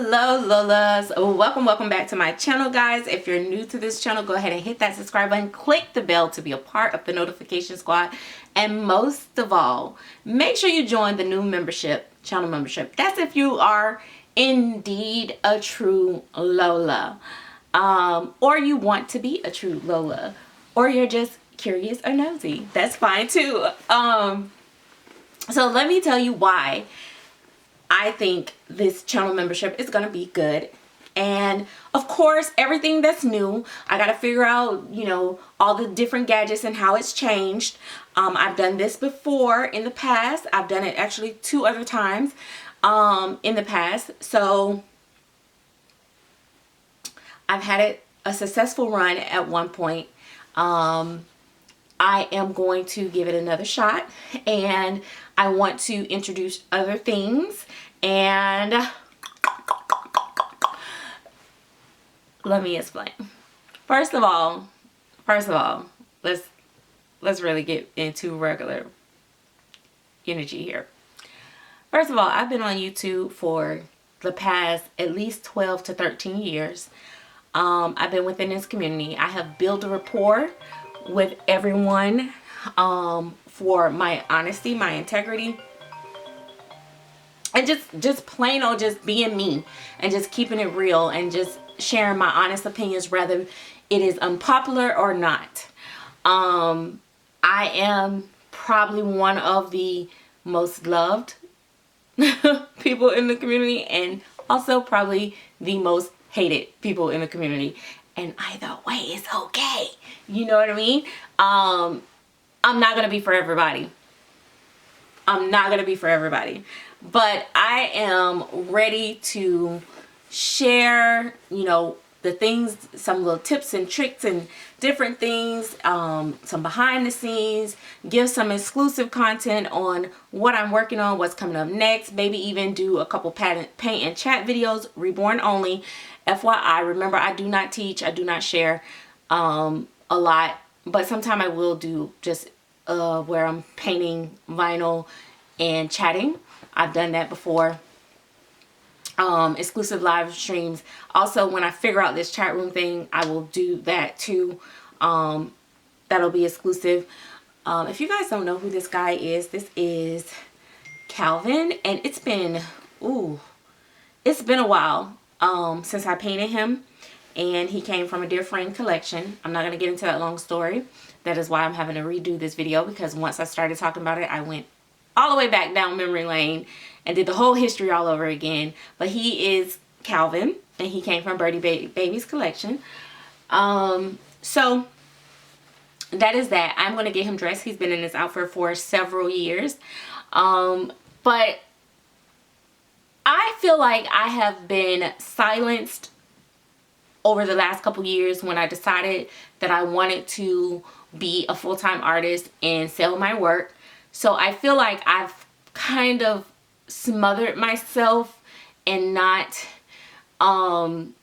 Hello Lolas, welcome back to my channel, guys. If you're new to this channel, go ahead and hit that subscribe button, click the bell to be a part of the notification squad, and most of all, make sure you join the new membership, channel membership. That's if you are indeed a true Lola, or you want to be a true Lola, or you're just curious or nosy. That's fine too. So let me tell you why I think this channel membership is going to be good. And of course, everything that's new, I got to figure out, you know, all the different gadgets and how it's changed. I've done this before in the past. I've done it actually 2 other times in the past. So I've had a successful run at one point. I am going to give it another shot, and I want to introduce other things. And let me explain. First of all, let's really get into regular energy here. First of all, I've been on YouTube for the past at least 12 to 13 years. I've been within this community. I have built a rapport with everyone for my honesty, my integrity, and just plain old just being me and just keeping it real and just sharing my honest opinions, whether it is unpopular or not. I am probably one of the most loved people in the community, and also probably the most hated people in the community. And either way is okay. You know what I mean? I'm not going to be for everybody. I'm not going to be for everybody. But I am ready to share, you know, the things, some little tips and tricks and different things, some behind the scenes, give some exclusive content on what I'm working on, what's coming up next, maybe even do a couple paint and chat videos, reborn only. FYI, remember, I do not teach, I do not share a lot, but sometime I will do just where I'm painting vinyl and chatting. I've done that before. Exclusive live streams. Also, when I figure out this chat room thing, I will do that too. That'll be exclusive. If you guys don't know who this guy is, this is Calvin, and it's been a while since I painted him, and he came from a dear friend collection. I'm not going to get into that long story. That is why I'm having to redo this video, because once I started talking about it, I went all the way back down memory lane and did the whole history all over again. But he is Calvin, and he came from Birdie Baby's collection. So that is that. I'm going to get him dressed. He's been in this outfit for several years. But I feel like I have been silenced over the last couple years when I decided that I wanted to be a full-time artist and sell my work. So I feel like I've kind of smothered myself and not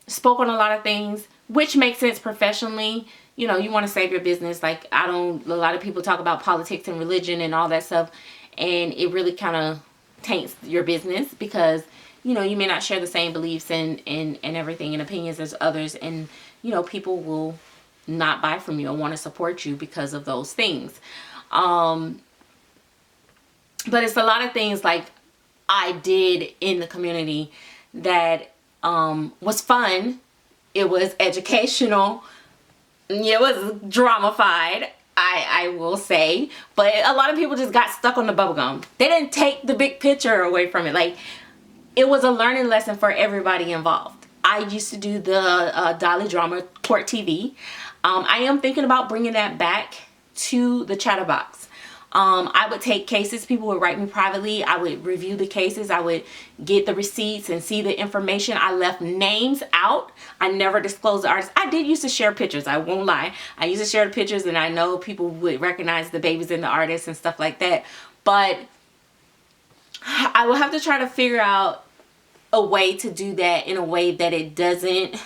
spoke on a lot of things, which makes sense professionally. You know, you want to save your business. Like, a lot of people talk about politics and religion and all that stuff, and it really kind of taints your business, because you know, you may not share the same beliefs and everything and opinions as others, and you know, people will not buy from you or want to support you because of those things. But it's a lot of things like I did in the community that was fun. It was educational. It was dramified, I will say. But a lot of people just got stuck on the bubblegum. They didn't take the big picture away from it. Like, it was a learning lesson for everybody involved. I used to do the Dolly Drama Court TV. I am thinking about bringing that back to the Chatterbox. I would take cases. People would write me privately. I would review the cases. I would get the receipts and see the information. I left names out. I never disclosed the artist. I did used to share pictures. I won't lie. I used to share the pictures, and I know people would recognize the babies and the artists and stuff like that. But I will have to try to figure out a way to do that in a way that it doesn't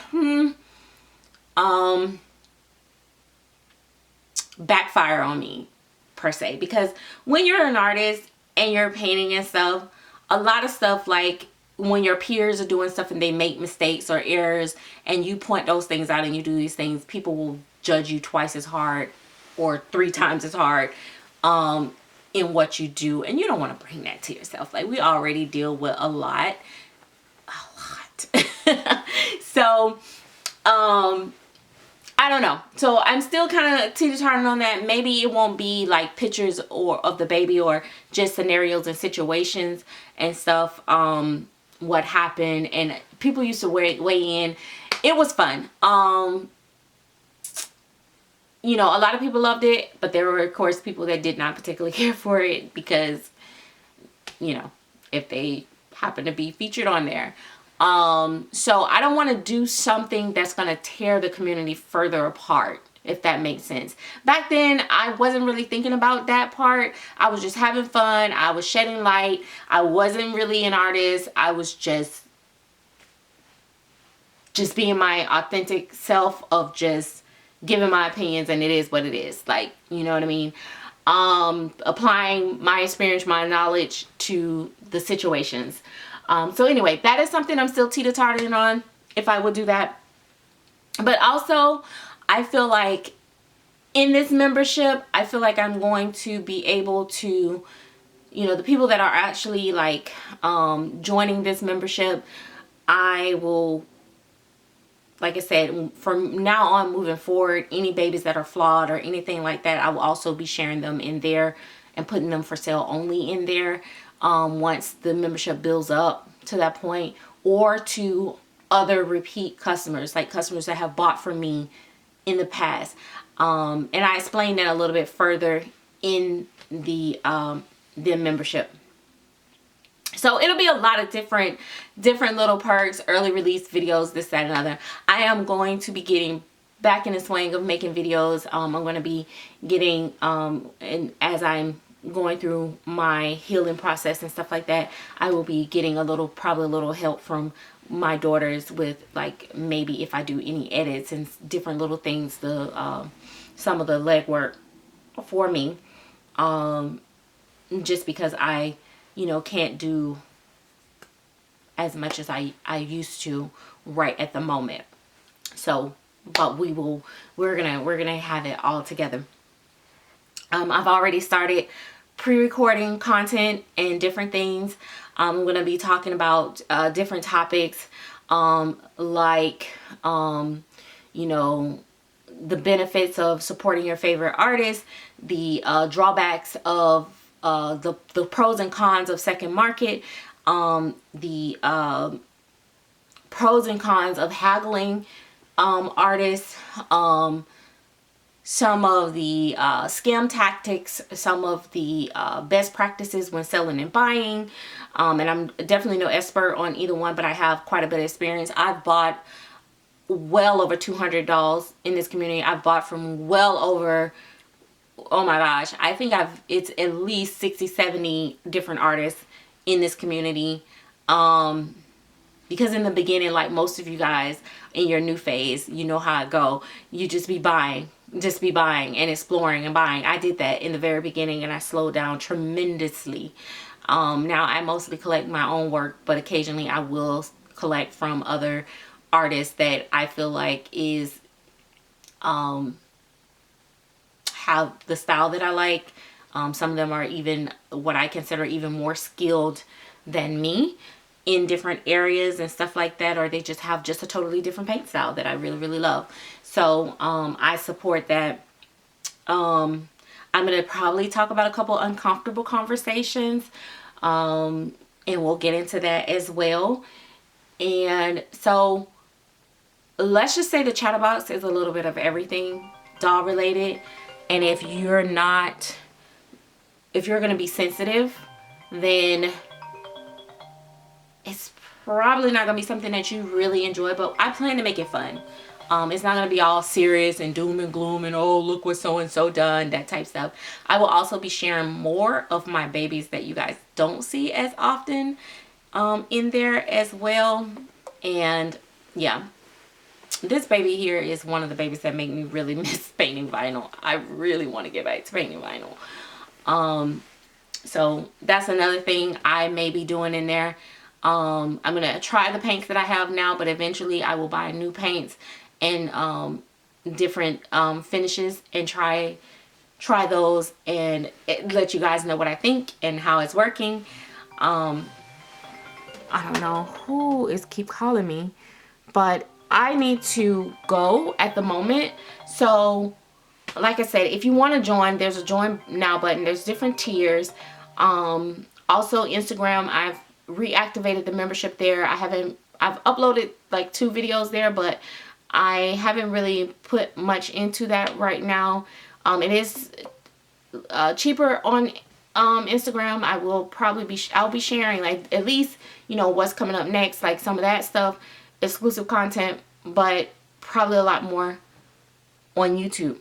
backfire on me, per se. Because when you're an artist and you're painting and stuff, a lot of stuff, like, when your peers are doing stuff and they make mistakes or errors and you point those things out and you do these things, people will judge you twice as hard or 3 times as hard in what you do, and you don't want to bring that to yourself. Like, we already deal with a lot. So I don't know. So I'm still kind of teeter-tottering on that. Maybe it won't be like pictures or of the baby, or just scenarios and situations and stuff, what happened, and people used to weigh in. It was fun. You know, a lot of people loved it, but there were, of course, people that did not particularly care for it because, you know, if they happen to be featured on there. So I don't want to do something that's going to tear the community further apart, if that makes sense. Back then, I wasn't really thinking about that part. I was just having fun. I was shedding light. I wasn't really an artist. I was just being my authentic self of just giving my opinions, and it is what it is. Like, you know what I mean? Applying my experience, my knowledge to the situations. So anyway, that is something I'm still teeter-tottering on, if I would do that. But also, I feel like in this membership, I feel like I'm going to be able to, you know, the people that are actually like joining this membership, I will, like I said, from now on moving forward, any babies that are flawed or anything like that, I will also be sharing them in there and putting them for sale only in there. Once the membership builds up to that point, or to other repeat customers, like customers that have bought from me in the past. And I explained that a little bit further in the membership. So it'll be a lot of different little perks, early release videos, this, that, and other. I am going to be getting back in the swing of making videos. I'm going to be getting, and as I'm going through my healing process and stuff like that, I will be getting probably a little help from my daughters with, like, maybe if I do any edits and different little things, some of the legwork for me, just because I, you know, can't do as much as I used to right at the moment. So, but we're gonna have it all together. I've already started pre-recording content and different things. I'm going to be talking about different topics, like, you know, the benefits of supporting your favorite artist, the drawbacks of the pros and cons of second market, the pros and cons of haggling artists, some of the scam tactics, some of the best practices when selling and buying. And I'm definitely no expert on either one, but I have quite a bit of experience. I've bought well over 200 dolls in this community. I've bought from well over, oh my gosh, I think it's at least 60, 70 different artists in this community. Because in the beginning, like most of you guys in your new phase, you know how it go. You just be buying and exploring and buying. I did that in the very beginning, and I slowed down tremendously. Now I mostly collect my own work, but occasionally I will collect from other artists that I feel like is have the style that I like. Some of them are even what I consider even more skilled than me in different areas and stuff like that, or they just have just a totally different paint style that I really, really love. So I support that. I'm gonna probably talk about a couple uncomfortable conversations, and we'll get into that as well. And so let's just say the chatterbox is a little bit of everything doll related. And if you're gonna be sensitive, then it's probably not gonna be something that you really enjoy, but I plan to make it fun. It's not gonna be all serious and doom and gloom and, oh, look what so and so done, that type stuff. I will also be sharing more of my babies that you guys don't see as often in there as well. And yeah, this baby here is one of the babies that make me really miss painting vinyl. I really want to get back to painting vinyl. So that's another thing I may be doing in there. I'm gonna try the paints that I have now, but eventually I will buy new paints and different finishes and try those and let you guys know what I think and how it's working. I don't know who is keep calling me, but I need to go at the moment. So like I said, if you want to join, there's a join now button. There's different tiers. Also Instagram, I've reactivated the membership there. I've uploaded like 2 videos there, but I haven't really put much into that right now. It is cheaper on Instagram. I'll be sharing like at least, you know, what's coming up next, like some of that stuff, exclusive content, but probably a lot more on YouTube.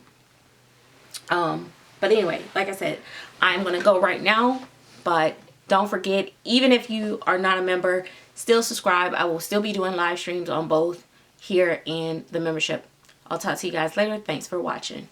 But anyway, like I said, I'm gonna go right now, but don't forget, even if you are not a member, still subscribe. I will still be doing live streams on both here and the membership. I'll talk to you guys later. Thanks for watching.